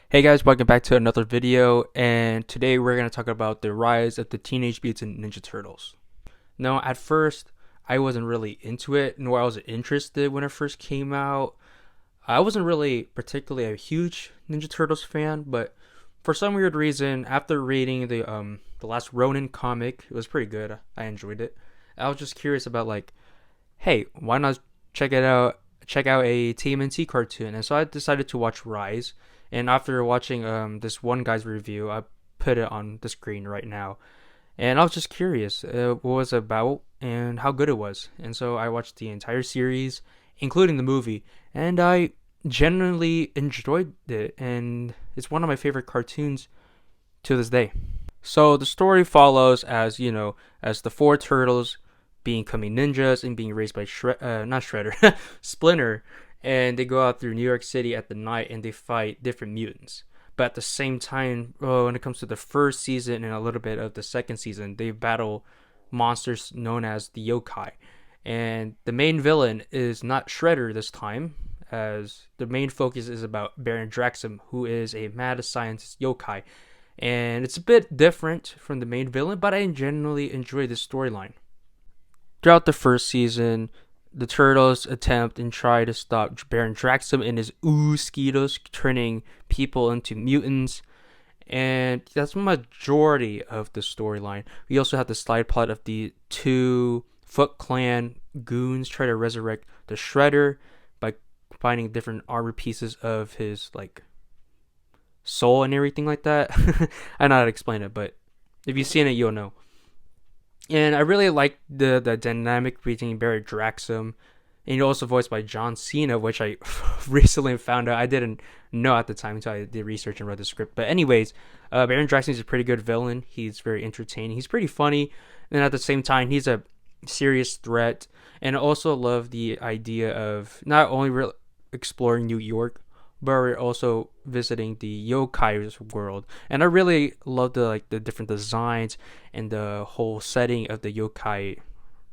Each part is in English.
Hey guys, welcome back to another video, and today we're going to talk about the rise of the Teenage Mutant Ninja Turtles. Now, at first, I wasn't really into it, nor I was interested when it first came out. I wasn't really particularly a huge Ninja Turtles fan, but for some weird reason, after reading the last Ronin comic, it was pretty good. I enjoyed it. I was just curious about hey, why not check it out? Check out a TMNT cartoon, and so I decided to watch Rise. And after watching this one guy's review, I put it on the screen right now, and I was just curious what it was about and how good it was. And so I watched the entire series, including the movie, and I genuinely enjoyed it. And it's one of my favorite cartoons to this day. So the story follows as the four turtles becoming ninjas and being raised by not Shredder, Splinter, and they go out through New York City at the night and they fight different mutants. But at the same time, when it comes to the first season and a little bit of the second season, they battle monsters known as the yokai. And the main villain is not Shredder this time, as the main focus is about Baron Draxum, who is a mad scientist yokai. And it's a bit different from the main villain, but I genuinely enjoy this storyline. Throughout the first season, the Turtles attempt and try to stop Baron Draxum and his Ooskitos turning people into mutants, and that's the majority of the storyline. We also have the side plot of the two Foot Clan goons try to resurrect the Shredder by finding different armor pieces of his soul and everything like that. I don't know how to explain it, but if you've seen it, you'll know. And I really like the dynamic between Barry Draxum, and he's also voiced by John Cena, which I recently found out. I didn't know at the time until I did research and read the script. But anyways, Baron Draxum is a pretty good villain. He's very entertaining. He's pretty funny, and at the same time, he's a serious threat. And I also love the idea of not only exploring New York, but we're also visiting the yokai's world. And I really love the different designs and the whole setting of the yokai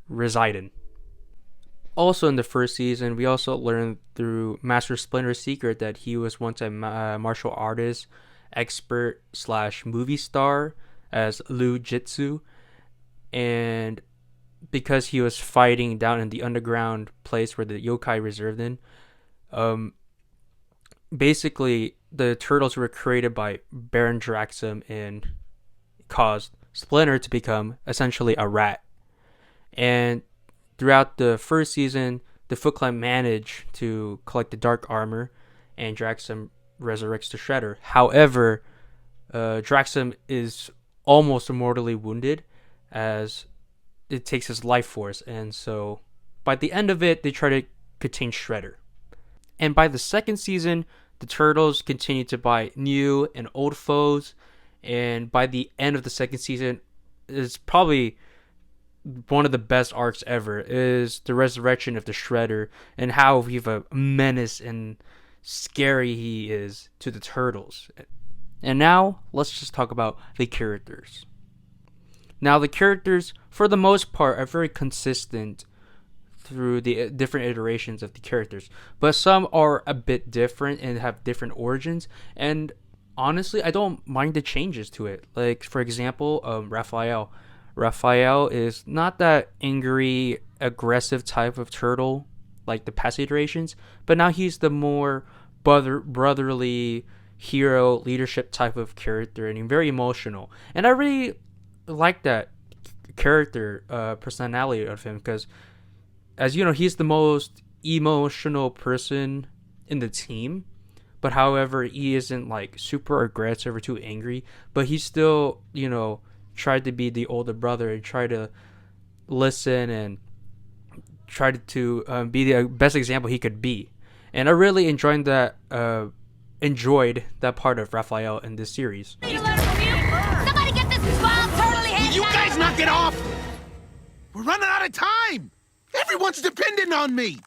reside in. Also in the first season, we also learned through Master Splinter's secret that he was once a martial artist, expert slash movie star as Liu Jitsu, and because he was fighting down in the underground place where the yokai reserved in, um, basically the turtles were created by Baron Draxum and caused Splinter to become essentially a rat. And throughout the first season, the Foot Clan managed to collect the dark armor, and Draxum resurrects the Shredder. However, Draxum is almost mortally wounded as it takes his life force, and so by the end of it, they try to contain Shredder. And by the second season, the Turtles continue to buy new and old foes, and by the end of the second season, is probably one of the best arcs ever, is the resurrection of the Shredder and how he's a menace and scary he is to the Turtles. And now, let's just talk about the characters. Now, the characters, for the most part, are very consistent through the different iterations of the characters, but some are a bit different and have different origins. And honestly, I don't mind the changes to it. Like, for example, Raphael. Raphael is not that angry, aggressive type of turtle like the past iterations, but now he's the more brotherly hero leadership type of character, and he's very emotional. And I really like that character personality of him, because as you know, he's the most emotional person in the team. But however, he isn't super aggressive or too angry, but he still, tried to be the older brother and try to listen and try to be the best example he could be. And I really enjoyed that part of Raphael in this series. Somebody get this wild turtley head. Will you guys knock it off? We're running out of time. Everyone's dependent on me.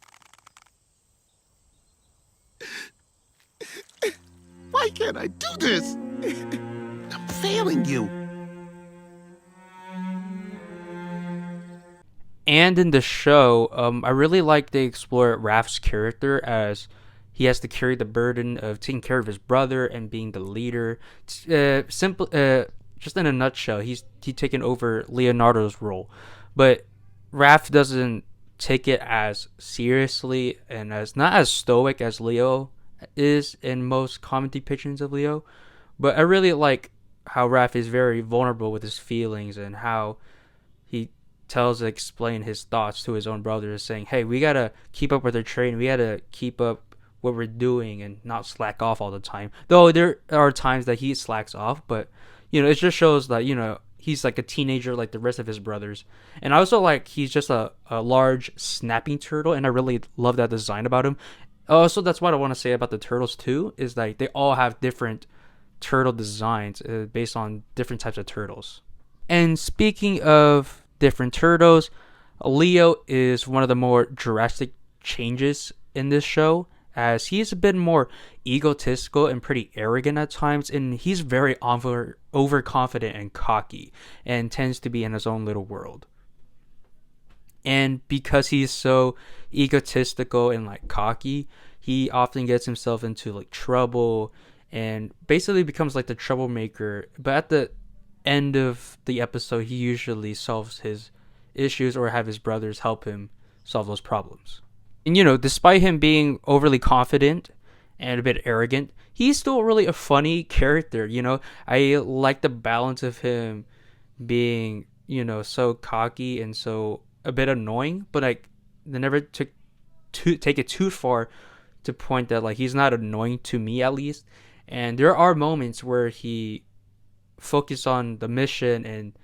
Why can't I do this? I'm failing you. And in the show, I really like they explore Raph's character, as he has to carry the burden of taking care of his brother and being the leader. Simple, just in a nutshell, he taken over Leonardo's role, but Raph doesn't take it as seriously and as not as stoic as Leo is in most common depictions of Leo. But I really like how Raph is very vulnerable with his feelings and how he explain his thoughts to his own brothers, saying, "Hey, we gotta keep up with our training. We gotta keep up what we're doing and not slack off all the time." Though there are times that he slacks off, but it just shows that he's like a teenager like the rest of his brothers. And I also like he's just a large snapping turtle, and I really love that design about him. Also, that's what I want to say about the turtles too, is like they all have different turtle designs based on different types of turtles. And speaking of different turtles, Leo is one of the more drastic changes in this show, as he's a bit more egotistical and pretty arrogant at times, and he's very overconfident and cocky and tends to be in his own little world. And because he's so egotistical and like cocky, he often gets himself into like trouble and basically becomes like the troublemaker. But at the end of the episode, he usually solves his issues or have his brothers help him solve those problems. And despite him being overly confident and a bit arrogant, he's still really a funny character. I like the balance of him being so cocky and so a bit annoying, but like they never take it too far to point that like he's not annoying to me, at least. And there are moments where he focus on the mission and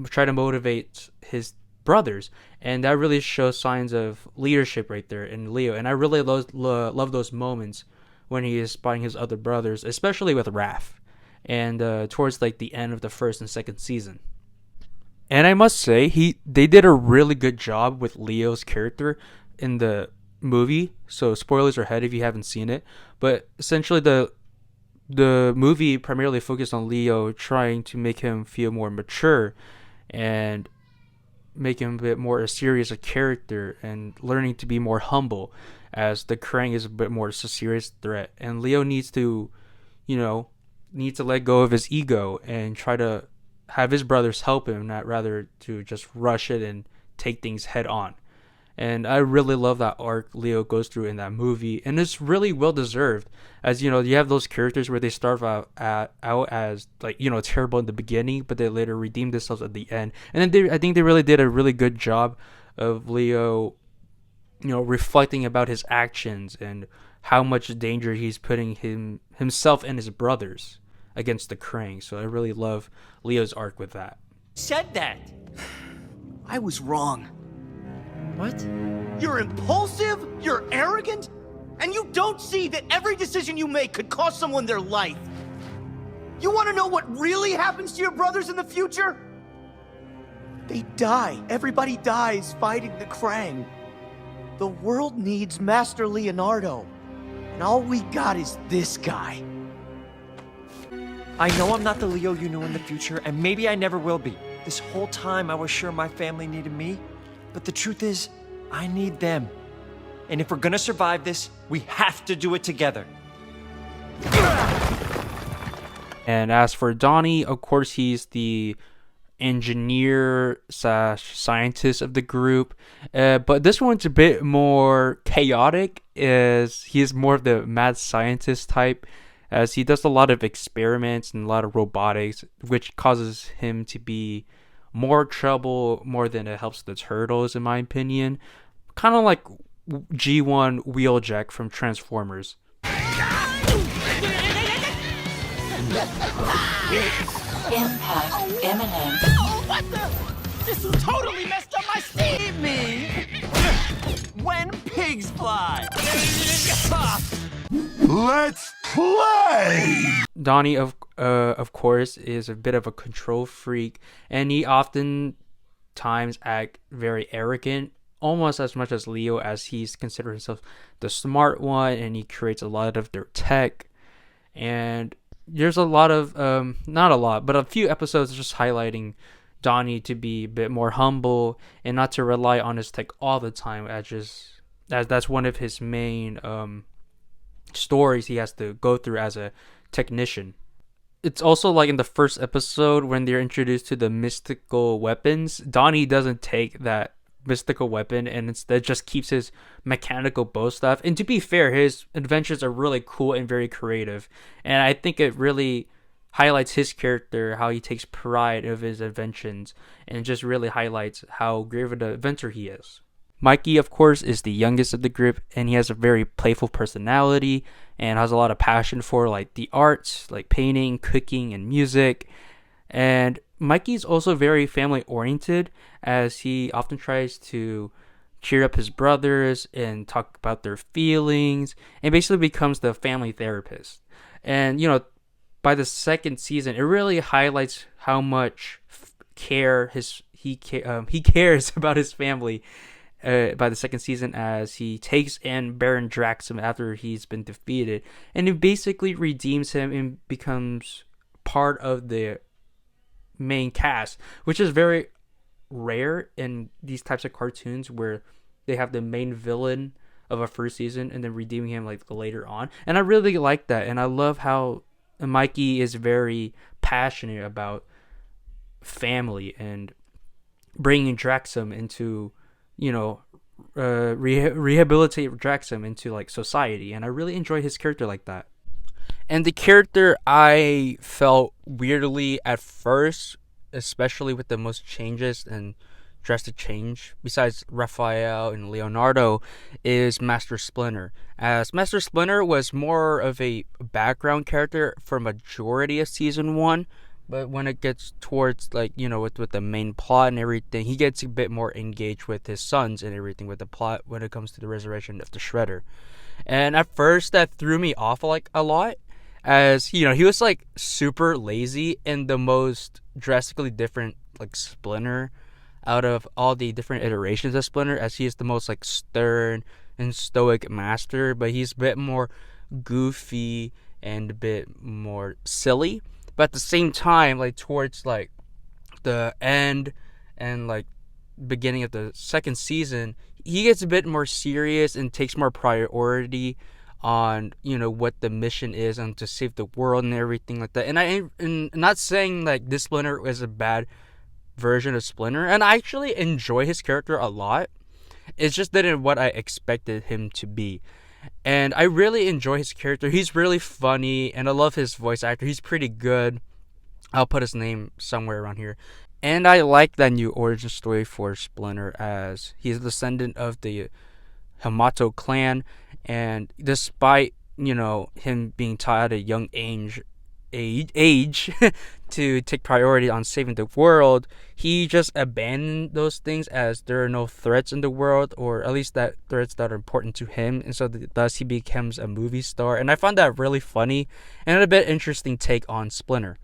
try to motivate his brothers, and that really shows signs of leadership right there in Leo. And I really love those moments when he is spotting his other brothers, especially with Raph, and towards like the end of the first and second season. And I must say, they did a really good job with Leo's character in the movie. So spoilers ahead if you haven't seen it, but essentially the movie primarily focused on Leo trying to make him feel more mature and make him a bit more serious a character, and learning to be more humble, as the Krang is a bit more a serious threat, and Leo needs to let go of his ego and try to have his brothers help him, not rather to just rush it and take things head on. And I really love that arc Leo goes through in that movie, and it's really well deserved. As you have those characters where they start out as like terrible in the beginning, but they later redeem themselves at the end. And then I think they really did a really good job of Leo, reflecting about his actions and how much danger he's putting himself and his brothers against the Krang. So I really love Leo's arc with that. Said that. I was wrong. What? You're impulsive, you're arrogant, and you don't see that every decision you make could cost someone their life. You want to know what really happens to your brothers in the future? They die. Everybody dies fighting the Krang. The world needs Master Leonardo, and all we got is this guy. I know I'm not the Leo you knew in the future, and maybe I never will be. This whole time I was sure my family needed me, but the truth is, I need them. And if we're gonna survive this, we have to do it together. And as for Donnie, of course, he's the engineer / scientist of the group. But this one's a bit more chaotic, as he is more of the mad scientist type, as he does a lot of experiments and a lot of robotics, which causes him to be more trouble more than it helps the turtles, in my opinion. Kind of like G1 Wheeljack from Transformers. Impact imminent. Oh, what the? This totally messed up my steam. Me. When pigs fly! Let's play! Donnie, of course, is a bit of a control freak, and he oftentimes act very arrogant, almost as much as Leo, as he's considered himself the smart one, and he creates a lot of their tech. And there's a lot of, not a lot, but a few episodes just highlighting Donnie to be a bit more humble and not to rely on his tech all the time, as that's one of his main stories he has to go through as a technician. It's also like in the first episode when they're introduced to the mystical weapons, Donnie doesn't take that mystical weapon and instead just keeps his mechanical bow staff. And to be fair, his adventures are really cool and very creative. And I think it really highlights his character, how he takes pride of his inventions, and just really highlights how great of an inventor he is. Mikey, of course, is the youngest of the group, and he has a very playful personality and has a lot of passion for like the arts, like painting, cooking, and music. And Mikey's also very family oriented, as he often tries to cheer up his brothers and talk about their feelings, and basically becomes the family therapist. And by the second season, it really highlights how much he cares about his family. By the second season, as he takes in Baron Draxum after he's been defeated, and it basically redeems him and becomes part of the main cast, which is very rare in these types of cartoons where they have the main villain of a first season and then redeeming him like later on. And I really like that, and I love how Mikey is very passionate about family and bringing Draxum into rehabilitate Draxum into like society, and I really enjoy his character like that. And the character I felt weirdly at first, especially with the most changes and drastic change, besides Raphael and Leonardo, is Master Splinter. As Master Splinter was more of a background character for majority of season 1, but when it gets towards with the main plot and everything, he gets a bit more engaged with his sons and everything with the plot when it comes to the resurrection of the Shredder. And at first that threw me off like a lot, as he was like super lazy and the most drastically different like Splinter out of all the different iterations of Splinter, as he is the most like stern and stoic master, but he's a bit more goofy and a bit more silly. But at the same time, like towards like the end and like beginning of the second season, he gets a bit more serious and takes more priority on what the mission is and to save the world and everything like that. And I'm not saying like this Splinter is a bad version of Splinter, and I actually enjoy his character a lot. It's just that in what I expected him to be. And I really enjoy his character. He's really funny, and I love his voice actor. He's pretty good. I'll put his name somewhere around here. And I like that new origin story for Splinter, as he's a descendant of the Hamato clan. And despite, him being taught at a young age to take priority on saving the world, he just abandoned those things as there are no threats in the world, or at least that threats that are important to him, and so thus he becomes a movie star. And I found that really funny and a bit interesting take on Splinter.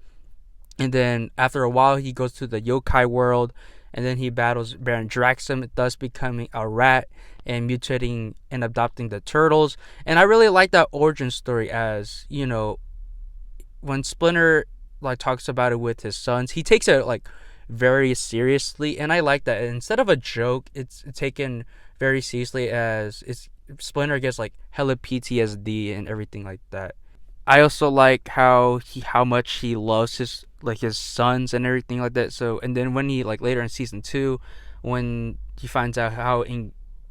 And then after a while, he goes to the yokai world, and then he battles Baron Draxum, thus becoming a rat and mutating and adopting the turtles. And I really like that origin story, as when Splinter like talks about it with his sons, he takes it like very seriously, and I like that. Instead of a joke, it's taken very seriously, as Splinter gets like hella PTSD and everything like that. I also like how much he loves his sons and everything like that. So, and then when he like later in season 2, when he finds out how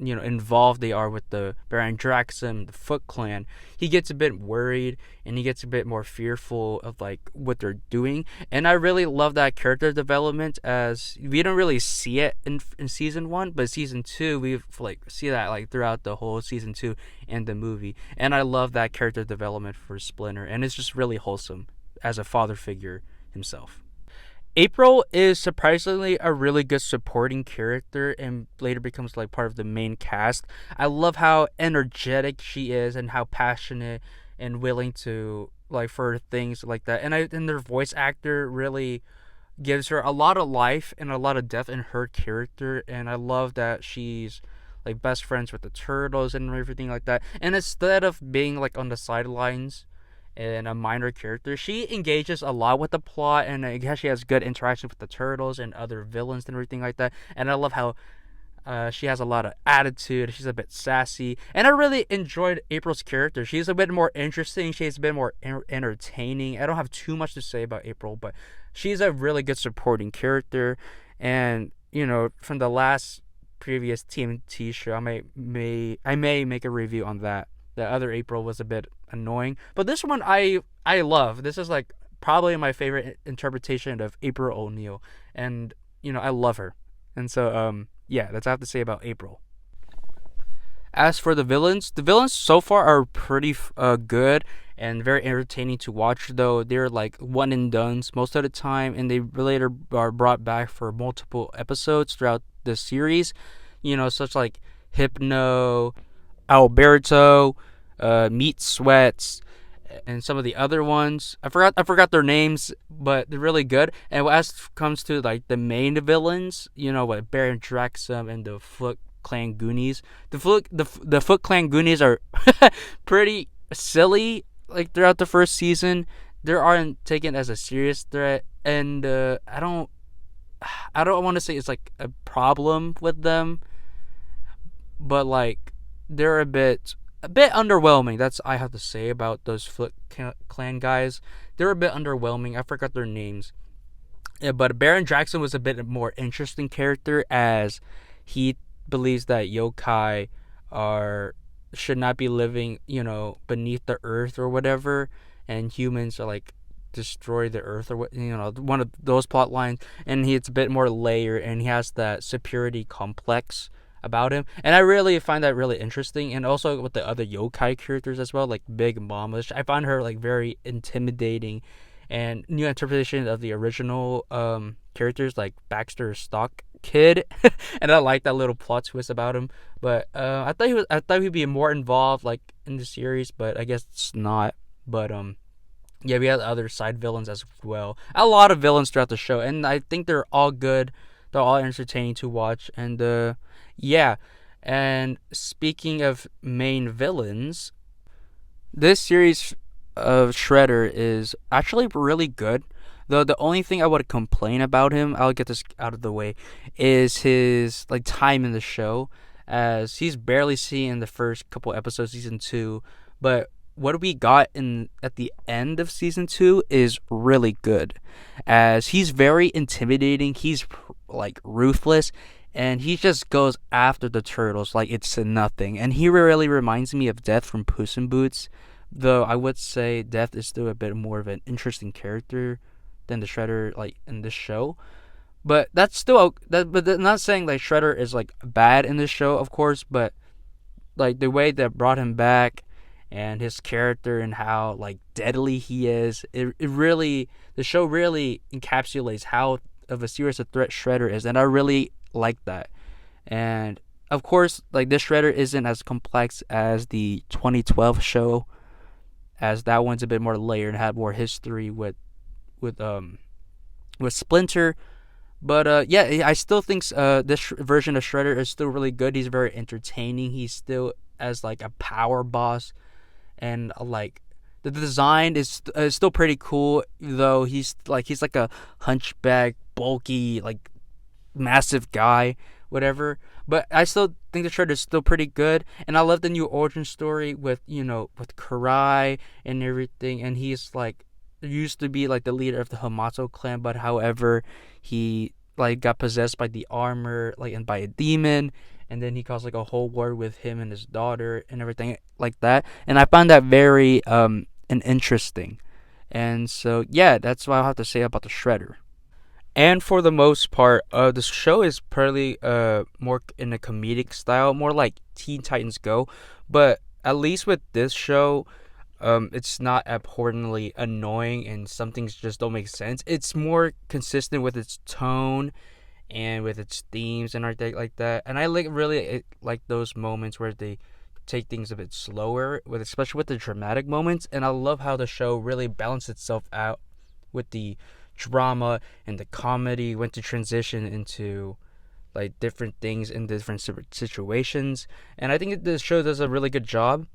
involved they are with the Baron Draxum, the Foot Clan, he gets a bit worried and he gets a bit more fearful of like what they're doing. And I really love that character development, as we don't really see it in season 1, but season 2 we like see that like throughout the whole season 2 and the movie. And I love that character development for Splinter, and it's just really wholesome as a father figure himself. April is surprisingly a really good supporting character and later becomes like part of the main cast. I love how energetic she is and how passionate and willing to like for things like that. And their voice actor really gives her a lot of life and a lot of depth in her character. And I love that she's like best friends with the turtles and everything like that. And instead of being like on the sidelines and a minor character, she engages a lot with the plot, and she has good interaction with the turtles and other villains and everything like that. And I love how She has a lot of attitude. She's a bit sassy, and I really enjoyed April's character. She's a bit more interesting. She's a bit more entertaining. I don't have too much to say about April, but she's a really good supporting character. And from the last previous TMNT show, I may make a review on that. The other April was a bit annoying, but this one I love. This is like probably my favorite interpretation of April O'Neil, and I love her. And so yeah, that's all I have to say about April. As for the villains so far are pretty good and very entertaining to watch. Though they're like one and dones most of the time, and they later are brought back for multiple episodes throughout the series. Such like Hypno, Alberto, Meat Sweats, and some of the other ones. I forgot their names, but they're really good. And as comes to like the main villains, what Baron Draxum and the Foot Clan Goonies. The Foot Clan Goonies are pretty silly. Like throughout the first season, they aren't taken as a serious threat, and I don't want to say it's like a problem with them, but like they're a bit underwhelming. That's I have to say about those Foot Clan guys. They're a bit underwhelming. I forgot their names. Yeah, but Baron Jackson was a bit more interesting character, as he believes that yokai are should not be living, beneath the earth or whatever, and humans are like destroy the earth or what, one of those plot lines. And it's a bit more layered, and he has that superiority complex about him, and I really find that really interesting. And also with the other yokai characters as well, like Big Mama, I find her like very intimidating, and new interpretation of the original characters like Baxter Stock Kid, and I like that little plot twist about him. But I thought he'd be more involved like in the series, but I guess it's not. But yeah, we had other side villains as well. A lot of villains throughout the show, and I think they're all good. They're all entertaining to watch, and yeah. And speaking of main villains, this series of Shredder is actually really good. Though the only thing I would complain about him, I'll get this out of the way, is his like time in the show, as he's barely seen in the first couple episodes, season 2. But what we got in at the end of season 2 is really good, as he's very intimidating. He's like ruthless, and he just goes after the turtles like it's nothing. And he really reminds me of Death from Puss in Boots, though I would say Death is still a bit more of an interesting character than the Shredder like in this show. But that's still that. But not saying like Shredder is like bad in this show, of course. But like the way that brought him back, and his character, and how like deadly he is, it really, the show really encapsulates how of a serious a threat Shredder is, and I really like that. And of course, like this Shredder isn't as complex as the 2012 show, as that one's a bit more layered and had more history with Splinter. But yeah, I still think this version of Shredder is still really good. He's very entertaining. He's still as like a power boss, and like the design is still pretty cool. Though he's like a hunchback, bulky, like massive guy, whatever. But I still think the Shredder is still pretty good, and I love the new origin story with with Karai and everything. And he's like used to be like the leader of the Hamato clan, but however he like got possessed by the armor, like, and by a demon, and then he caused like a whole war with him and his daughter and everything like that. And I found that very and interesting. And so yeah, that's what I have to say about the Shredder. And for the most part, the show is probably more in a comedic style, more like Teen Titans Go. But at least with this show, it's not abhorrently annoying, and some things just don't make sense. It's more consistent with its tone and with its themes and everything like that. And I like those moments where they take things a bit slower, especially with the dramatic moments. And I love how the show really balanced itself out with the drama and the comedy, went to transition into like different things in different situations. And I think the show does a really good job.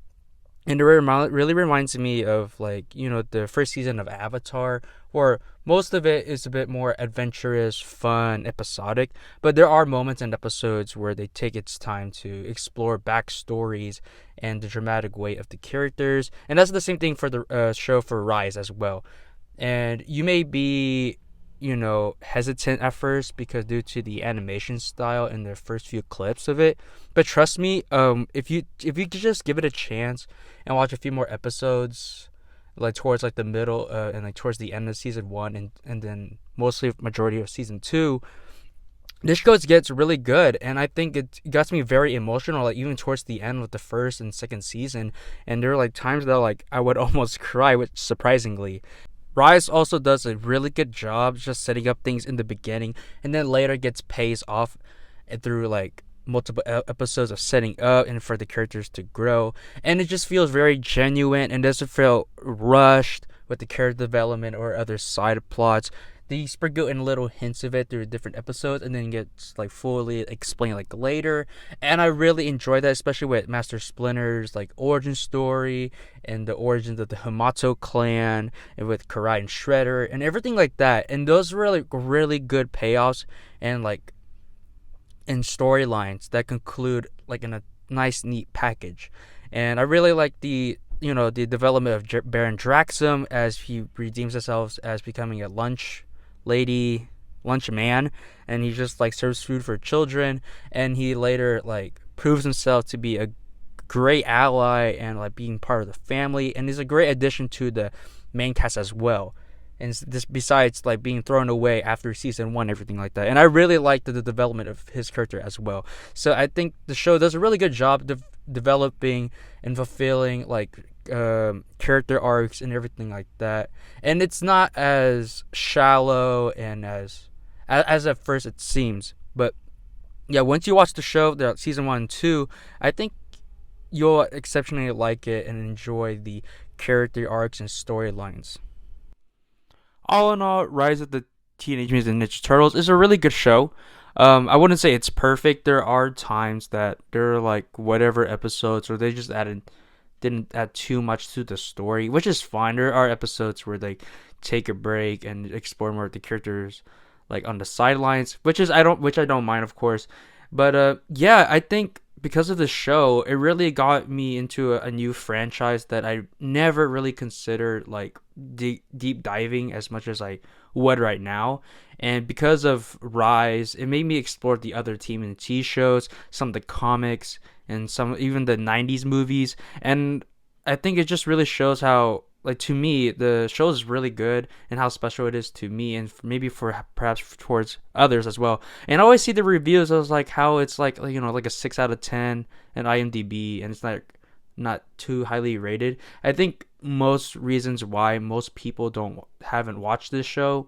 And it really reminds me of, like, the first season of Avatar, where most of it is a bit more adventurous, fun, episodic, but there are moments and episodes where they take its time to explore backstories and the dramatic weight of the characters. And that's the same thing for the show for Rise as well. And you may be, hesitant at first because due to the animation style in the first few clips of it. But trust me, if you could just give it a chance and watch a few more episodes, like towards like the middle and like towards the end of season one, and then mostly majority of season two, this show gets really good, and I think it got me very emotional, like even towards the end with the first and second season. And there were like times that like I would almost cry, which surprisingly. Rise also does a really good job just setting up things in the beginning, and then later gets pays off through like multiple episodes of setting up and for the characters to grow. And it just feels very genuine and doesn't feel rushed with the character development or other side plots. They sprinkle in little hints of it through different episodes and then gets like fully explained like later. And I really enjoy that, especially with Master Splinter's like origin story and the origins of the Hamato clan, and with Karai and Shredder and everything like that. And those were like really good payoffs and like in storylines that conclude like in a nice neat package. And I really like the development of Baron Draxum as he redeems himself as becoming a lunch man, and he just like serves food for children, and he later like proves himself to be a great ally and like being part of the family, and is a great addition to the main cast as well. And this, besides like being thrown away after season one, everything like that. And I really liked the development of his character as well. So I think the show does a really good job developing and fulfilling like character arcs and everything like that. And it's not as shallow and as at first it seems. But yeah, once you watch the show, the season 1 and 2, I think you'll exceptionally like it and enjoy the character arcs and storylines. All in all, Rise of the Teenage Mutant Ninja Turtles is a really good show. I wouldn't say it's perfect. There are times that there are like whatever episodes or they just didn't add too much to the story, which is fine. There are episodes where they take a break and explore more of the characters like on the sidelines, which I don't mind, of course. But yeah, I think because of the show, it really got me into a new franchise that I never really considered like deep diving as much as I would right now. And because of Rise, it made me explore the other TMNT shows, some of the comics, and some even the 90s movies. And I think it just really shows how, like, to me, the show is really good and how special it is to me, and maybe for perhaps towards others as well. And I always see the reviews as like how it's like like a 6 out of 10 in IMDb, and it's not too highly rated. I think most reasons why most people haven't watched this show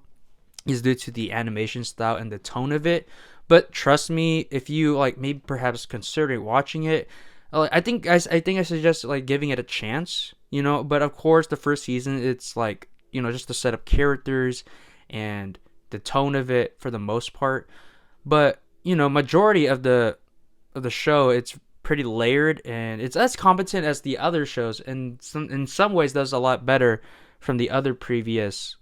is due to the animation style and the tone of it. But trust me, if you like maybe perhaps considering watching it, I suggest like giving it a chance, But of course, the first season, it's like just to set up characters and the tone of it for the most part. But majority of the show, it's pretty layered and it's as competent as the other shows, and in some ways does a lot better from the other previous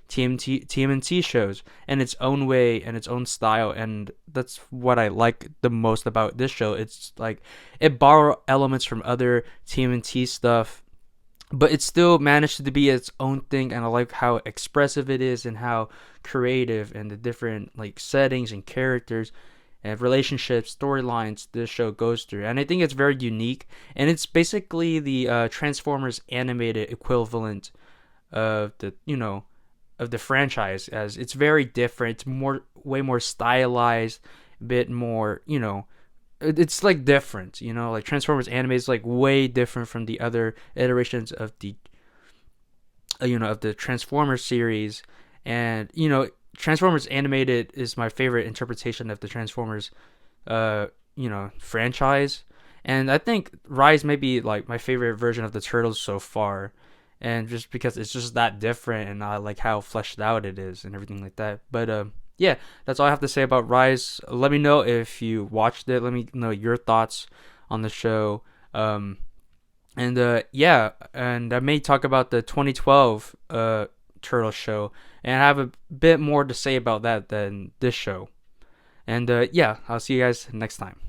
TMNT shows in its own way and its own style. And that's what I like the most about this show. It's like it borrow elements from other TMNT stuff, but it still managed to be its own thing. And I like how expressive it is and how creative, and the different like settings and characters and relationships, storylines this show goes through. And I think it's very unique, and it's basically the Transformers animated equivalent of the franchise, as it's very different. It's way more stylized, a bit more, it's like different, like Transformers anime is like way different from the other iterations of the of the Transformers series. And Transformers animated is my favorite interpretation of the Transformers franchise. And I think Rise may be like my favorite version of the Turtles so far, and just because it's just that different, and I like how fleshed out it is and everything like that. But yeah, that's all I have to say about Rise. Let me know if you watched it. Let me know your thoughts on the show. And yeah, and I may talk about the 2012 Turtle show, and I have a bit more to say about that than this show. And yeah, I'll see you guys next time.